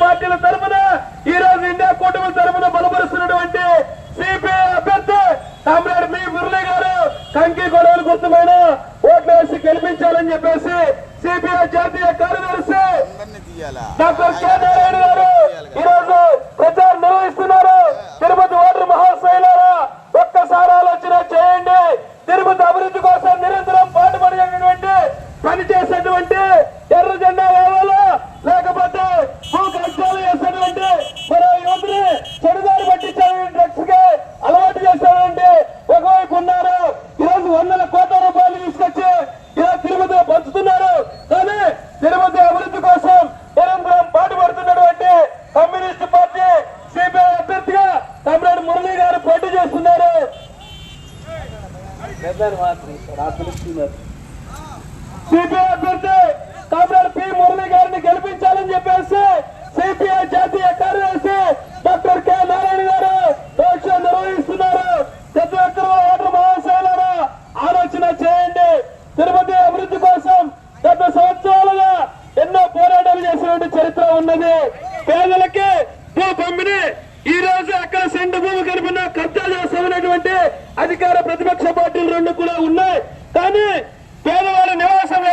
పార్టీల తరఫున ఈ రోజు ఇండియా కూటమి తరఫున బలపరుస్తున్నటువంటి సిపిఐ అభ్యర్థి కామ్రేడ్ మీ మురళి గారు కంకి గొడవలు గుర్తుమైన ఓట్లు వేసి గెలిపించాలని చెప్పేసి సిపిఐ జాతీయ కార్యదర్శి డాక్టర్ కె నారాయణ గారు ఈ రోజు ప్రచారం నిర్వహిస్తున్నారు. తిరుపతి ఓటర్ మహాశైలారా ఒక్కసారి ఆలోచన చేయండి. తిరుపతి అభివృద్ధి కోసం నిరంతరం పాటుపడేటువంటి పనిచేసేటువంటి ఎర్ర జెండా కావాలా, లేకపోతే భూ కబ్జాలు చేసేటువంటి మరో యువతిని చెడుదారి పట్టించేటువంటి డ్రగ్స్ కి అలవాటు చేసేటువంటి ఒకవైపు ఉన్నారు. ఈరోజు వందల కోట్ల రూపాయలు తీసుకొచ్చి ఇలా తిరుపతిలో పంచుతున్నారు. కానీ తిరుపతి అభివృద్ధి కోసం నిరంతరం పాటుపడుతున్నటువంటి కమ్యూనిస్ట్ పార్టీ సిపిఐ అభ్యర్థిగా కామ్రేడ్ మురళి గారు పోటీ చేస్తున్నారు. సిపిఐ అభ్యర్థి కామ్రేడ్ పి మురళి గారిని గెలిపించాలని చెప్పేసి సిపిఐ జాతీయ కార్యదర్శి డాక్టర్ కె నారాయణ గారు రోడ్ నిర్వహిస్తున్నారు. ప్రతి ఒక్కరూ ఓటర్ మహాశైలారా ఆలోచన చేయండి. తిరుపతి అభివృద్ధి కోసం గత సంవత్సరాలుగా ఎన్నో పోరాటాలు చేసినటువంటి చరిత్ర ఉన్నది. పేదలకి భూ పంపిణీ ఈ రోజు అక్కడ సెంటు భూమి కనిపిన కబ్జా చేస్తున్నటువంటి అధికార ప్రతిపక్ష పార్టీలు రెండు కూడా ఉన్నాయి. కానీ పేదవాళ్ళ నివాసం